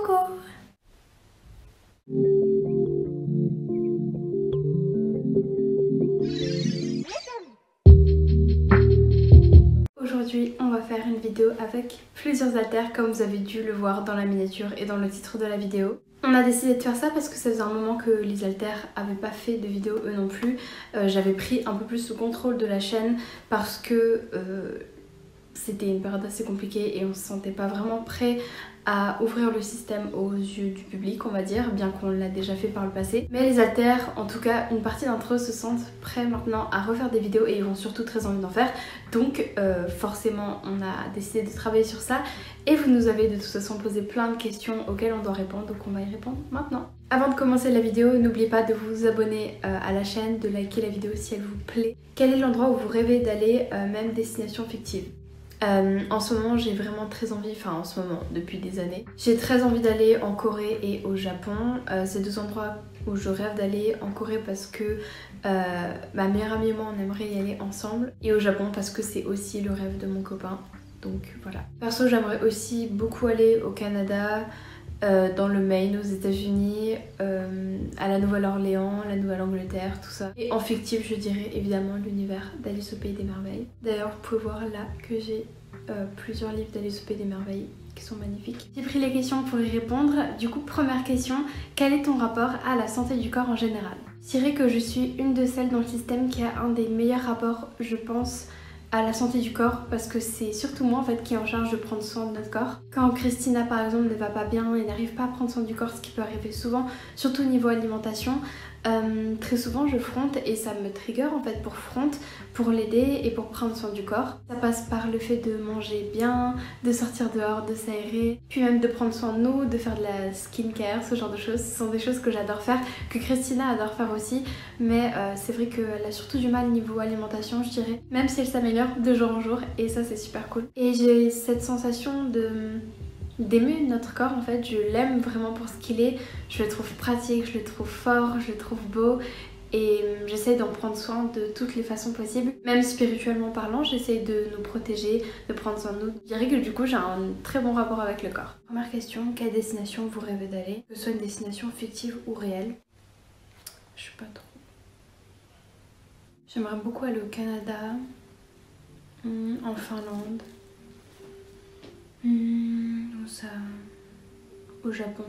Coucou! Aujourd'hui, on va faire une vidéo avec plusieurs haltères comme vous avez dû le voir dans la miniature et dans le titre de la vidéo. On a décidé de faire ça parce que ça faisait un moment que les haltères n'avaient pas fait de vidéo eux non plus. J'avais pris un peu plus le contrôle de la chaîne parce que c'était une période assez compliquée et on se sentait pas vraiment prêt à ouvrir le système aux yeux du public, on va dire, bien qu'on l'a déjà fait par le passé. Mais les haltères, en tout cas une partie d'entre eux se sentent prêts maintenant à refaire des vidéos et ils ont surtout très envie d'en faire. Donc forcément on a décidé de travailler sur ça et vous nous avez de toute façon posé plein de questions auxquelles on doit répondre, donc on va y répondre maintenant. Avant de commencer la vidéo, n'oubliez pas de vous abonner à la chaîne, de liker la vidéo si elle vous plaît. Quel est l'endroit où vous rêvez d'aller, même destination fictive? En ce moment j'ai vraiment très envie, depuis des années, j'ai très envie d'aller en Corée et au Japon. C'est deux endroits où je rêve d'aller. En Corée parce que ma meilleure amie et moi on aimerait y aller ensemble, et au Japon parce que c'est aussi le rêve de mon copain, donc voilà. Perso j'aimerais aussi beaucoup aller au Canada, dans le Maine aux États-Unis, à la Nouvelle-Orléans, la Nouvelle-Angleterre, tout ça. Et en fictif, je dirais évidemment l'univers d'Alice au Pays des Merveilles. D'ailleurs, vous pouvez voir là que j'ai plusieurs livres d'Alice au Pays des Merveilles qui sont magnifiques. J'ai pris les questions pour y répondre. Du coup, première question, quel est ton rapport à la santé du corps en général? Je dirais que je suis une de celles dans le système qui a un des meilleurs rapports, je pense, à la santé du corps, parce que c'est surtout moi en fait qui est en charge de prendre soin de notre corps. Quand Christina par exemple ne va pas bien et n'arrive pas à prendre soin du corps, ce qui peut arriver souvent, surtout au niveau alimentation, très souvent je fronte et ça me trigger en fait pour l'aider et pour prendre soin du corps. Ça passe par le fait de manger bien, de sortir dehors, de s'aérer, puis même de prendre soin de nous, de faire de la skincare, ce genre de choses. Ce sont des choses que j'adore faire, que Christina adore faire aussi, mais c'est vrai qu'elle a surtout du mal niveau alimentation, je dirais, même si elle s'améliore de jour en jour, et ça c'est super cool. Et j'ai cette sensation d'aimer notre corps en fait, je l'aime vraiment pour ce qu'il est, je le trouve pratique, je le trouve fort, je le trouve beau, et j'essaie d'en prendre soin de toutes les façons possibles. Même spirituellement parlant, j'essaie de nous protéger, de prendre soin de nous. Je dirais que du coup j'ai un très bon rapport avec le corps. Première question, quelle destination vous rêvez d'aller? Que ce soit une destination fictive ou réelle? Je sais pas trop. J'aimerais beaucoup aller au Canada, en Finlande, ou ça, au Japon.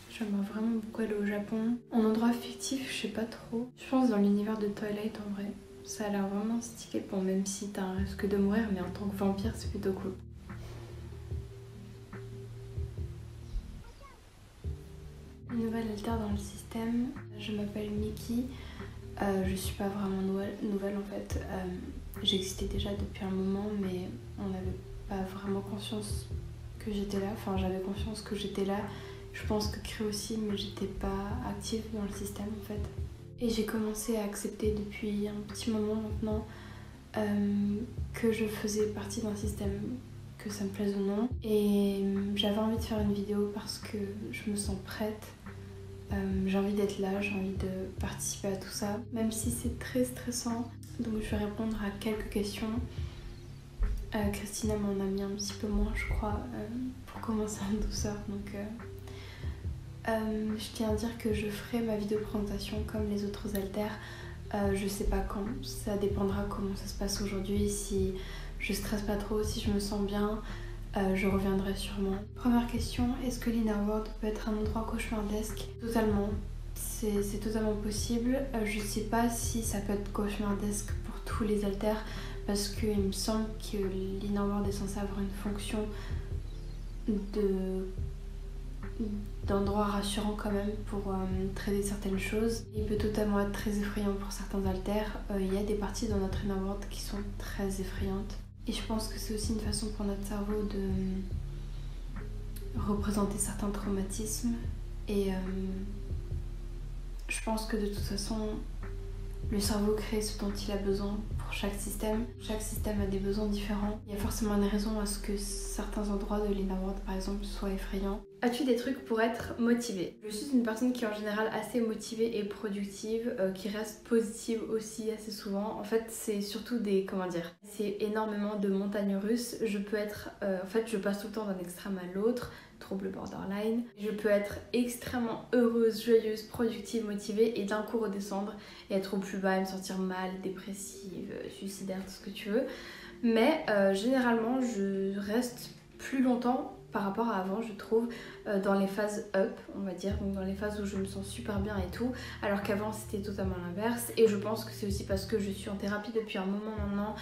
J'aimerais vraiment beaucoup aller au Japon. En endroit fictif, je sais pas trop. Je pense dans l'univers de Twilight en vrai. Ça a l'air vraiment stylé. Bon, même si t'as un risque de mourir, mais en tant que vampire, c'est plutôt cool. Une nouvelle altère dans le système. Je m'appelle Miki. Je suis pas vraiment nouvelle en fait. J'existais déjà depuis un moment, mais on n'avait pas vraiment conscience que j'étais là. Enfin, j'avais conscience que j'étais là. Je pense que Cré aussi, mais j'étais pas active dans le système en fait. Et j'ai commencé à accepter depuis un petit moment maintenant que je faisais partie d'un système, que ça me plaise ou non. Et j'avais envie de faire une vidéo parce que je me sens prête. J'ai envie d'être là, j'ai envie de participer à tout ça, même si c'est très stressant. Donc je vais répondre à quelques questions. Christina m'en a mis un petit peu moins, je crois, pour commencer en douceur. Donc je tiens à dire que je ferai ma vidéo présentation comme les autres haltères. Je sais pas quand, ça dépendra comment ça se passe aujourd'hui. Si je stresse pas trop, si je me sens bien, je reviendrai sûrement. Première question, est-ce que l'Inner World peut être un endroit cauchemardesque? Totalement, c'est totalement possible. Je sais pas si ça peut être cauchemardesque pour tous les haltères, parce qu'il me semble que l'Inner World est censé avoir une fonction d'endroit rassurant quand même pour traiter certaines choses. Il peut totalement être très effrayant pour certains haltères. Il y a des parties dans notre Inner World qui sont très effrayantes. Et je pense que c'est aussi une façon pour notre cerveau de représenter certains traumatismes. Et je pense que de toute façon, le cerveau crée ce dont il a besoin pour chaque système. Chaque système a des besoins différents. Il y a forcément une raison à ce que certains endroits de l'Inner World, par exemple, soient effrayants. As-tu des trucs pour être motivée? Je suis une personne qui est en général assez motivée et productive, qui reste positive aussi assez souvent. En fait, c'est surtout des, comment dire, c'est énormément de montagnes russes. Je peux être, en fait, je passe tout le temps d'un extrême à l'autre, trouble borderline. Je peux être extrêmement heureuse, joyeuse, productive, motivée et d'un coup redescendre et être au plus bas et me sentir mal, dépressive, suicidaire, tout ce que tu veux. Mais généralement, je reste plus longtemps par rapport à avant, je trouve, dans les phases up, on va dire, donc dans les phases où je me sens super bien et tout, alors qu'avant c'était totalement l'inverse. Et je pense que c'est aussi parce que je suis en thérapie depuis un moment maintenant,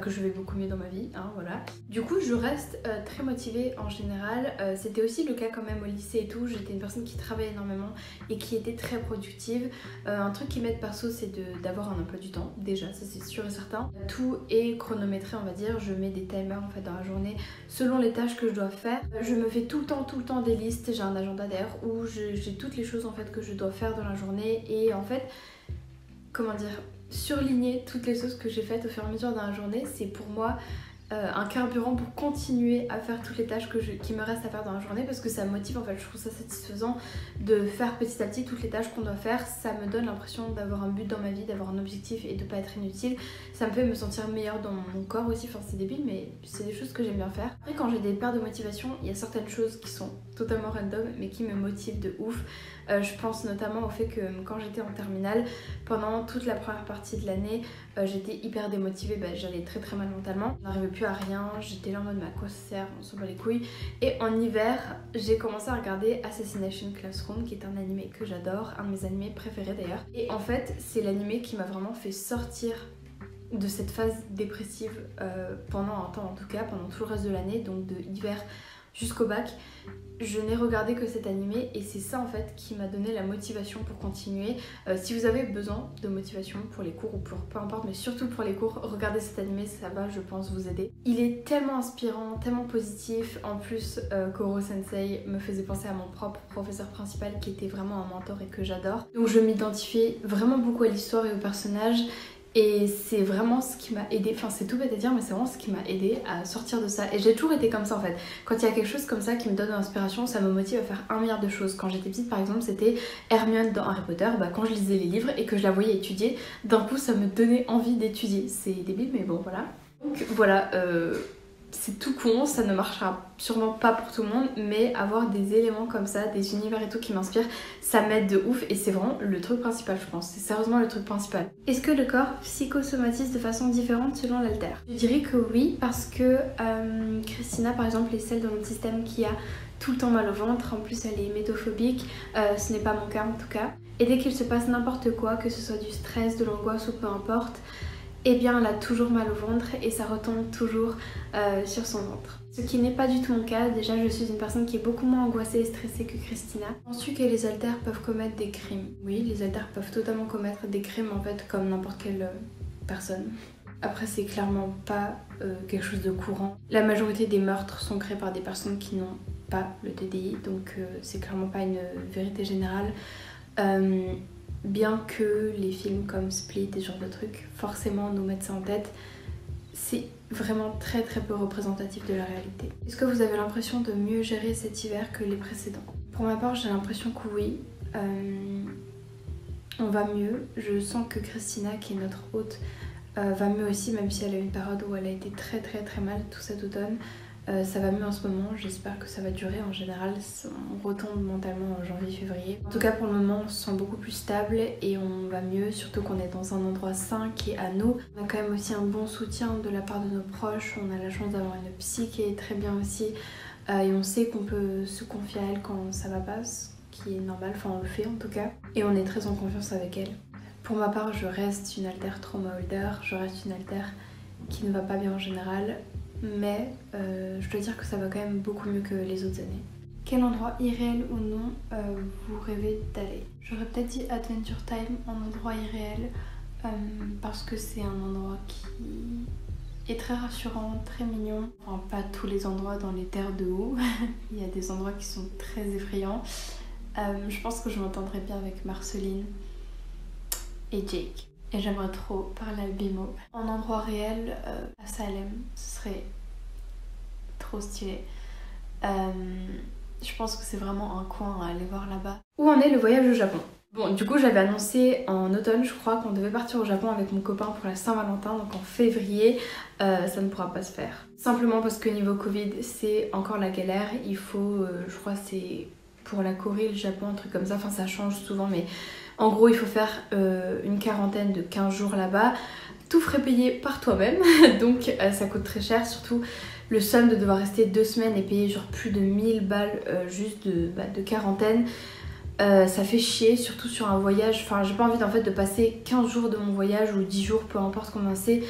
que je vais beaucoup mieux dans ma vie, hein, voilà. Du coup, je reste très motivée en général. C'était aussi le cas quand même au lycée et tout. J'étais une personne qui travaillait énormément et qui était très productive. Un truc qui m'aide perso, c'est d'avoir un emploi du temps, déjà, ça c'est sûr et certain. Tout est chronométré, on va dire. Je mets des timers en fait dans la journée selon les tâches que je dois faire. Je me fais tout le temps des listes. J'ai un agenda d'ailleurs où j'ai toutes les choses en fait que je dois faire dans la journée et en fait, comment dire, surligner toutes les choses que j'ai faites au fur et à mesure dans la journée, c'est pour moi un carburant pour continuer à faire toutes les tâches qui me restent à faire dans la journée, parce que ça me motive en fait. Je trouve ça satisfaisant de faire petit à petit toutes les tâches qu'on doit faire. Ça me donne l'impression d'avoir un but dans ma vie, d'avoir un objectif et de pas être inutile. Ça me fait me sentir meilleure dans mon corps aussi. Enfin, c'est débile, mais c'est des choses que j'aime bien faire. Après, quand j'ai des pertes de motivation, il y a certaines choses qui sont totalement random mais qui me motivent de ouf. Je pense notamment au fait que quand j'étais en terminale, pendant toute la première partie de l'année, j'étais hyper démotivée, j'allais très mal mentalement, je n'arrivais plus à rien, j'étais là en mode mais à quoi ça sert, on s'en bat les couilles. Et en hiver, j'ai commencé à regarder Assassination Classroom, qui est un animé que j'adore, un de mes animés préférés d'ailleurs. Et en fait, c'est l'animé qui m'a vraiment fait sortir de cette phase dépressive pendant un temps, en tout cas pendant tout le reste de l'année, donc de hiver jusqu'au bac. Je n'ai regardé que cet animé et c'est ça en fait qui m'a donné la motivation pour continuer. Si vous avez besoin de motivation pour les cours ou pour peu importe, mais surtout pour les cours, regardez cet animé, ça va je pense vous aider. Il est tellement inspirant, tellement positif. En plus, Koro Sensei me faisait penser à mon propre professeur principal qui était vraiment un mentor et que j'adore. Donc je m'identifiais vraiment beaucoup à l'histoire et au personnage. Et c'est vraiment ce qui m'a aidé, enfin c'est tout bête à dire mais c'est vraiment ce qui m'a aidé à sortir de ça. Et j'ai toujours été comme ça en fait. Quand il y a quelque chose comme ça qui me donne de l'inspiration, ça me motive à faire un milliard de choses. Quand j'étais petite par exemple, c'était Hermione dans Harry Potter. Quand je lisais les livres et que je la voyais étudier, d'un coup ça me donnait envie d'étudier. C'est débile mais bon voilà. Donc voilà, c'est tout con, ça ne marchera sûrement pas pour tout le monde, mais avoir des éléments comme ça, des univers et tout qui m'inspirent, ça m'aide de ouf et c'est vraiment le truc principal je pense, c'est sérieusement le truc principal. Est-ce que le corps psychosomatise de façon différente selon l'alter? Je dirais que oui, parce que Christina par exemple est celle dans notre système qui a tout le temps mal au ventre, en plus elle est métophobique, ce n'est pas mon cas en tout cas. Et dès qu'il se passe n'importe quoi, que ce soit du stress, de l'angoisse ou peu importe, eh bien elle a toujours mal au ventre et ça retombe toujours sur son ventre. Ce qui n'est pas du tout mon cas. Déjà je suis une personne qui est beaucoup moins angoissée et stressée que Christina. Ensuite, que les haltères peuvent commettre des crimes. Oui, les haltères peuvent totalement commettre des crimes en fait comme n'importe quelle personne. Après c'est clairement pas quelque chose de courant. La majorité des meurtres sont créés par des personnes qui n'ont pas le TDI, donc c'est clairement pas une vérité générale. Bien que les films comme Split et ce genre de trucs forcément nous mettent ça en tête, c'est vraiment très peu représentatif de la réalité. Est-ce que vous avez l'impression de mieux gérer cet hiver que les précédents? Pour ma part j'ai l'impression que oui, on va mieux. Je sens que Christina qui est notre hôte va mieux aussi, même si elle a eu une période où elle a été très mal tout cet automne. Ça va mieux en ce moment, j'espère que ça va durer. En général, on retombe mentalement en janvier-février. En tout cas, pour le moment, on se sent beaucoup plus stable et on va mieux, surtout qu'on est dans un endroit sain qui est à nous. On a quand même aussi un bon soutien de la part de nos proches. On a la chance d'avoir une psy qui est très bien aussi. Et on sait qu'on peut se confier à elle quand ça va pas, ce qui est normal, enfin on le fait en tout cas. Et on est très en confiance avec elle. Pour ma part, je reste une haltère trauma holder, je reste une haltère qui ne va pas bien en général. Mais je dois dire que ça va quand même beaucoup mieux que les autres années. Quel endroit irréel ou non vous rêvez d'aller? J'aurais peut-être dit Adventure Time en endroit irréel parce que c'est un endroit qui est très rassurant, très mignon. Enfin, pas tous les endroits dans les terres de haut, il y a des endroits qui sont très effrayants. Je pense que je m'entendrai bien avec Marceline et Jake. Et j'aimerais trop parler à Bimo. En endroit réel, à Salem, ce serait trop stylé. Je pense que c'est vraiment un coin à aller voir là-bas. Où en est le voyage au Japon? Bon, du coup j'avais annoncé en automne, je crois, qu'on devait partir au Japon avec mon copain pour la Saint-Valentin, donc en février, ça ne pourra pas se faire. Simplement parce que niveau Covid, c'est encore la galère. Il faut, je crois c'est pour la Corée, le Japon, un truc comme ça, enfin ça change souvent, mais en gros il faut faire une quarantaine de 15 jours là-bas, tout frais payé par toi-même, donc ça coûte très cher, surtout le somme de devoir rester 2 semaines et payer genre plus de 1000 balles juste de quarantaine. Ça fait chier, surtout sur un voyage. Enfin, j'ai pas envie en fait de passer 15 jours de mon voyage ou 10 jours, peu importe comment c'est,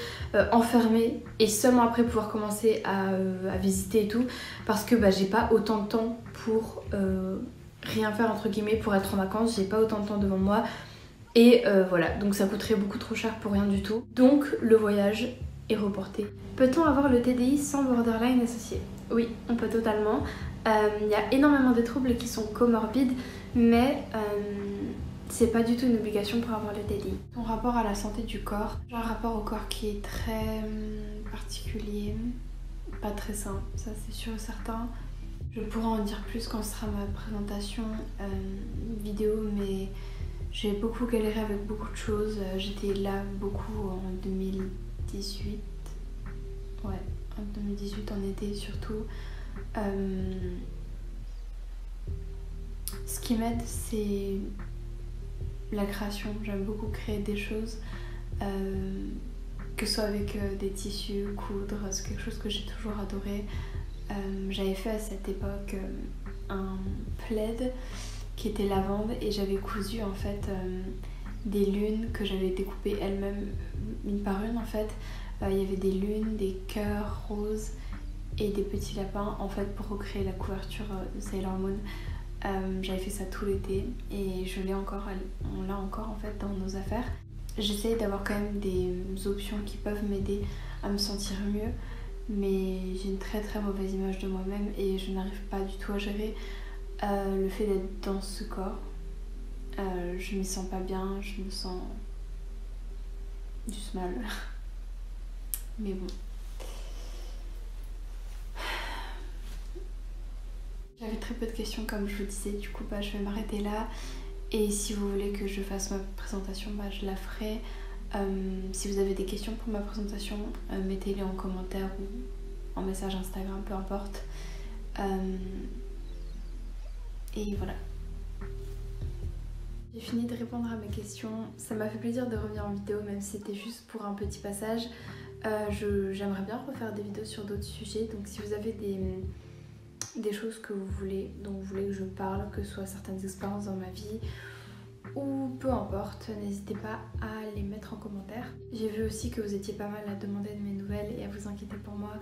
enfermée et seulement après pouvoir commencer à visiter et tout. Parce que j'ai pas autant de temps pour rien faire entre guillemets, pour être en vacances. J'ai pas autant de temps devant moi. Et voilà, donc ça coûterait beaucoup trop cher pour rien du tout. Donc le voyage est reporté. Peut-on avoir le TDI sans borderline associé? Oui, on peut totalement. Il y a énormément de troubles qui sont comorbides, mais c'est pas du tout une obligation pour avoir le TDI. Ton rapport à la santé du corps, j'ai un rapport au corps qui est très particulier, pas très sain, ça c'est sûr et certain. Je pourrais en dire plus quand ce sera ma présentation vidéo, mais j'ai beaucoup galéré avec beaucoup de choses. J'étais là beaucoup en 2018, ouais, en 2018 en été surtout. Ce qui m'aide, c'est la création. J'aime beaucoup créer des choses, que ce soit avec des tissus, coudre, c'est quelque chose que j'ai toujours adoré. J'avais fait à cette époque un plaid qui était lavande et j'avais cousu en fait des lunes que j'avais découpées elles-mêmes une par une en fait. Il y avait des lunes, des cœurs roses et des petits lapins en fait pour recréer la couverture de Sailor Moon. J'avais fait ça tout l'été et je l'ai encore, on l'a encore en fait dans nos affaires. J'essaye d'avoir quand même des options qui peuvent m'aider à me sentir mieux, mais j'ai une très très mauvaise image de moi-même et je n'arrive pas du tout à gérer le fait d'être dans ce corps. Je m'y sens pas bien, je me sens juste mal. Mais bon. J'avais très peu de questions comme je vous disais, du coup je vais m'arrêter là. Et si vous voulez que je fasse ma présentation, je la ferai. Si vous avez des questions pour ma présentation, mettez-les en commentaire ou en message Instagram, peu importe. Et voilà. J'ai fini de répondre à mes questions. Ça m'a fait plaisir de revenir en vidéo, même si c'était juste pour un petit passage. J'aimerais bien refaire des vidéos sur d'autres sujets, donc si vous avez des choses que vous voulez, dont vous voulez que je parle, que ce soit certaines expériences dans ma vie ou peu importe, n'hésitez pas à les mettre en commentaire. J'ai vu aussi que vous étiez pas mal à demander de mes nouvelles et à vous inquiéter pour moi.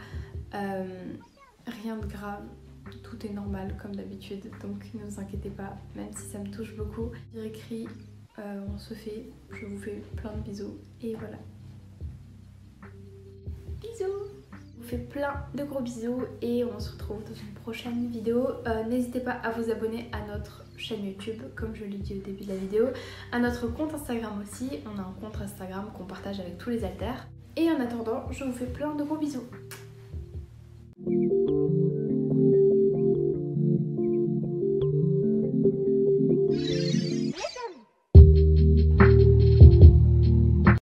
Rien de grave, tout est normal comme d'habitude, donc ne vous inquiétez pas, même si ça me touche beaucoup. J'ai écrit, on se fait, je vous fais plein de bisous et voilà. Bisous! Je vous fais plein de gros bisous et on se retrouve dans une prochaine vidéo. N'hésitez pas à vous abonner à notre chaîne YouTube, comme je l'ai dit au début de la vidéo, à notre compte Instagram aussi. On a un compte Instagram qu'on partage avec tous les haltères. Et en attendant, je vous fais plein de gros bisous.